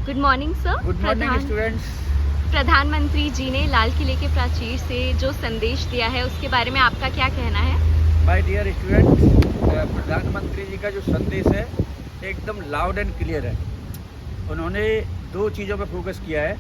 Good morning sir. Good morning students. प्रधानमंत्री जी ने लाल किले के प्राचीर से जो संदेश दिया है उसके बारे में आपका क्या कहना है? माय डियर स्टूडेंट्स, प्रधानमंत्री जी का जो संदेश है एकदम लाउड एंड क्लियर है। उन्होंने दो चीज़ों पर फोकस किया है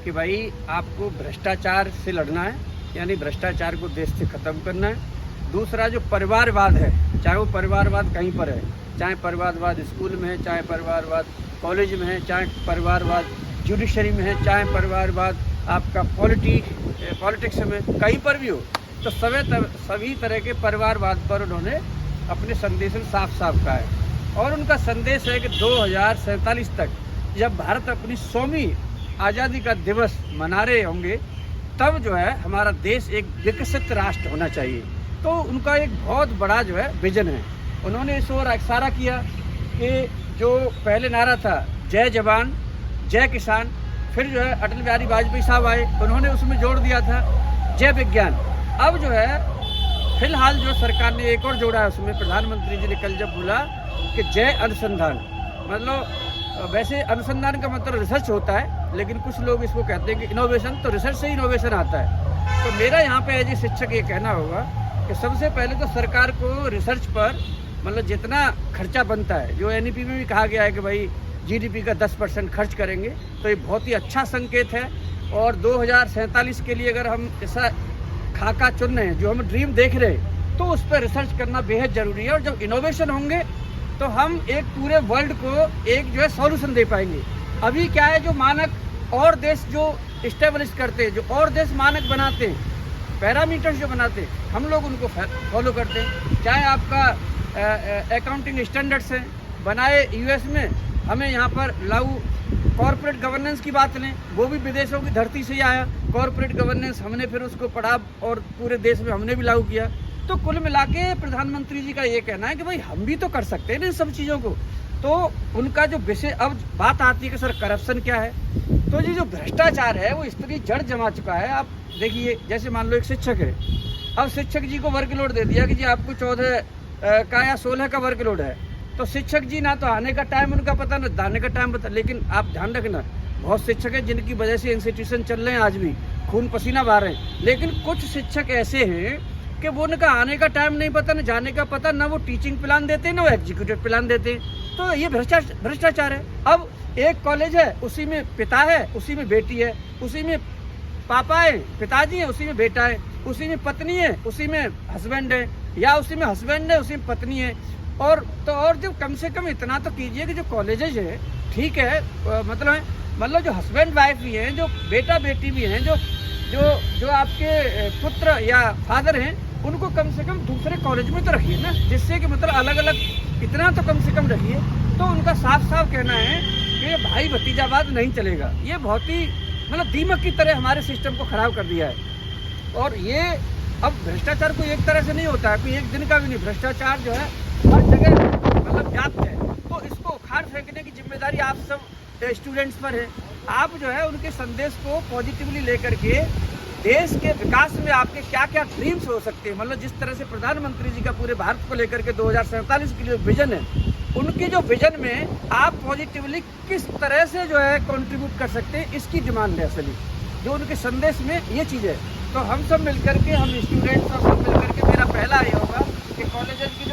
कि भाई आपको भ्रष्टाचार से लड़ना है, यानी भ्रष्टाचार को देश से ख़त्म करना है। दूसरा जो परिवारवाद है, चाहे वो परिवारवाद कहीं पर है, चाहे परिवारवाद स्कूल में है, चाहे परिवारवाद कॉलेज में है, चाहे परिवारवाद जुडिशरी में है, चाहे परिवारवाद आपका पॉलिटिक्स में कहीं पर भी हो, तो सभी तरह के परिवारवाद पर उन्होंने अपने संदेश में साफ साफ कहा है। और उनका संदेश है कि 2047 तक जब भारत अपनी 100वीं आज़ादी का दिवस मना रहे होंगे, तब जो है हमारा देश एक विकसित राष्ट्र होना चाहिए। तो उनका एक बहुत बड़ा जो है विजन है। उन्होंने इस ओर इशारा किया कि जो पहले नारा था जय जवान जय किसान, फिर जो है अटल बिहारी वाजपेयी साहब आए, उन्होंने उसमें जोड़ दिया था जय विज्ञान। अब जो है फिलहाल जो सरकार ने एक और जोड़ा है उसमें, प्रधानमंत्री जी ने कल जब बोला कि जय अनुसंधान। मतलब वैसे अनुसंधान का मतलब रिसर्च होता है, लेकिन कुछ लोग इसको कहते हैं कि इनोवेशन, तो रिसर्च से इनोवेशन आता है। तो मेरा यहाँ पे एज ए शिक्षक ये कहना होगा कि सबसे पहले तो सरकार को रिसर्च पर मतलब जितना खर्चा बनता है, जो एनईपी में भी कहा गया है कि भाई जीडीपी का 10% खर्च करेंगे, तो ये बहुत ही अच्छा संकेत है। और 2047 के लिए अगर हम ऐसा खाका चुन रहे हैं, जो हम ड्रीम देख रहे हैं, तो उस पर रिसर्च करना बेहद ज़रूरी है। और जब इनोवेशन होंगे तो हम एक पूरे वर्ल्ड को एक जो है सॉल्यूशन दे पाएंगे। अभी क्या है, जो मानक और देश जो इस्टेब्लिश करते हैं, जो और देश मानक बनाते हैं, पैरामीटर्स जो बनाते हैं, हम लोग उनको फॉलो करते हैं। चाहे आपका अकाउंटिंग स्टैंडर्ड्स हैं बनाए यूएस में, हमें यहाँ पर लागू कॉर्पोरेट गवर्नेंस की बात लें, वो भी विदेशों की धरती से ही आया। कॉर्पोरेट गवर्नेंस हमने फिर उसको पढ़ा और पूरे देश में हमने भी लागू किया। तो कुल मिला के प्रधानमंत्री जी का ये कहना है कि भाई हम भी तो कर सकते हैं इन सब चीज़ों को। तो उनका जो विषय, अब बात आती है कि सर करप्शन क्या है, तो ये जो भ्रष्टाचार है वो इस तरह जड़ जमा चुका है। आप देखिए, जैसे मान लो एक शिक्षक है, अब शिक्षक जी को वर्कलोड दे दिया कि जी आपको 14 का या 16 का वर्कलोड है, तो शिक्षक जी ना तो आने का टाइम उनका पता, ना दाने का टाइम पता। लेकिन आप ध्यान रखना, बहुत शिक्षक हैं जिनकी वजह से इंस्टीट्यूशन चल रहे हैं, आज भी खून पसीना बहा रहे हैं। लेकिन कुछ शिक्षक ऐसे हैं कि वो उनका आने का टाइम नहीं पता, ना जाने का पता, ना वो टीचिंग प्लान देते हैं, ना वो एग्जीक्यूटिव प्लान देते हैं। तो ये भ्रष्टाचार है। अब एक कॉलेज है, उसी में पिता है, उसी में बेटी है, उसी में पापा है, पिताजी है, उसी में बेटा है, उसी में पत्नी है, उसी में हस्बैंड है, या उसी में हस्बैंड है, उसी में पत्नी है। और जो कम से कम इतना तो कीजिए कि जो कॉलेजेज है, ठीक है, मतलब जो हस्बैंड वाइफ भी हैं, जो बेटा बेटी भी हैं, जो आपके पुत्र या फादर हैं, उनको कम से कम दूसरे कॉलेज में तो रखिए ना, जिससे कि मतलब अलग अलग इतना तो कम से कम रखिए। तो उनका साफ साफ कहना है कि ये भाई भतीजावाद नहीं चलेगा। ये बहुत ही मतलब दीमक की तरह हमारे सिस्टम को खराब कर दिया है। और ये अब भ्रष्टाचार कोई एक तरह से नहीं होता है, कोई एक दिन का भी नहीं। भ्रष्टाचार जो है हर जगह मतलब व्याप्त है। तो इसको उखाड़ फेंकने की जिम्मेदारी आप सब स्टूडेंट्स पर है। आप जो है उनके संदेश को पॉजिटिवली लेकर के देश के विकास में आपके क्या क्या ड्रीम्स हो सकते हैं, मतलब जिस तरह से प्रधानमंत्री जी का पूरे भारत को लेकर के 2047 के लिए विजन है, उनके जो विजन में आप पॉजिटिवली किस तरह से जो है कंट्रीब्यूट कर सकते हैं, इसकी डिमांड है असली जो उनके संदेश में ये चीज़ है। तो हम सब मिलकर के, हम स्टूडेंट्स सब मिलकर के, मेरा पहला ये होगा कि कॉलेजेस की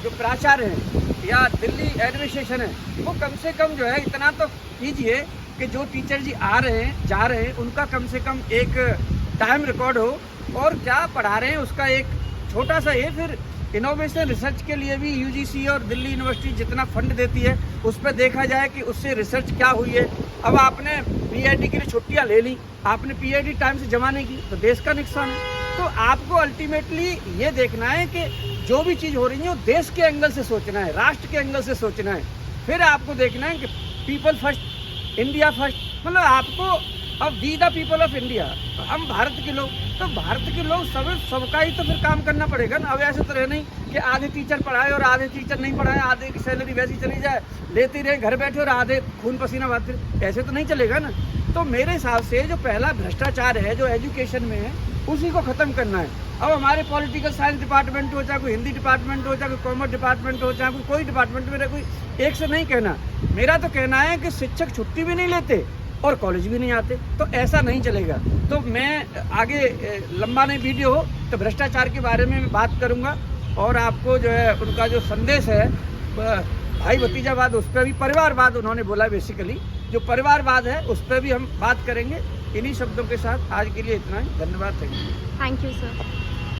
जो प्राचार्य हैं या दिल्ली एडमिनिस्ट्रेशन है, वो कम से कम जो है इतना तो कीजिए कि जो टीचर जी आ रहे हैं जा रहे हैं, उनका कम से कम एक टाइम रिकॉर्ड हो और क्या पढ़ा रहे हैं उसका एक छोटा सा ये। फिर इनोवेशन रिसर्च के लिए भी यूजीसी और दिल्ली यूनिवर्सिटी जितना फंड देती है, उस पर देखा जाए कि उससे रिसर्च क्या हुई है। अब आपने पीएचडी के लिए छुट्टियां ले ली, आपने पीएचडी टाइम से जमा नहीं की, तो देश का नुकसान है। तो आपको अल्टीमेटली ये देखना है कि जो भी चीज़ हो रही है वो देश के एंगल से सोचना है, राष्ट्र के एंगल से सोचना है। फिर आपको देखना है कि पीपल फर्स्ट, इंडिया फर्स्ट। मतलब आपको अब we the people of India, हम भारत के लोग, तो भारत के लोग सबका ही तो फिर काम करना पड़ेगा ना। अब ऐसे तो रहे नहीं कि आधे टीचर पढ़ाए और आधे टीचर नहीं पढ़ाए, आधे की सैलरी वैसी चली जाए, लेते रहे घर बैठे और आधे खून पसीना बहाते, ऐसे तो नहीं चलेगा ना। तो मेरे हिसाब से जो पहला भ्रष्टाचार है जो एजुकेशन में है, उसी को ख़त्म करना है। अब हमारे पॉलिटिकल साइंस डिपार्टमेंट हो, चाहे कोई हिंदी डिपार्टमेंट हो, चाहे कोई कॉमर्स डिपार्टमेंट हो, चाहे कोई डिपार्टमेंट, मेरा कोई एक से नहीं कहना। मेरा तो कहना है कि शिक्षक छुट्टी भी नहीं लेते और कॉलेज भी नहीं आते, तो ऐसा नहीं चलेगा। तो मैं आगे लंबा नहीं वीडियो हो तो भ्रष्टाचार के बारे में बात करूँगा, और आपको जो है उनका जो संदेश है भाई भतीजावाद, उस पर भी परिवारवाद उन्होंने बोला, बेसिकली जो परिवारवाद है उस पर भी हम बात करेंगे। इन्हीं शब्दों के साथ आज के लिए इतना ही। धन्यवाद। Thank you sir.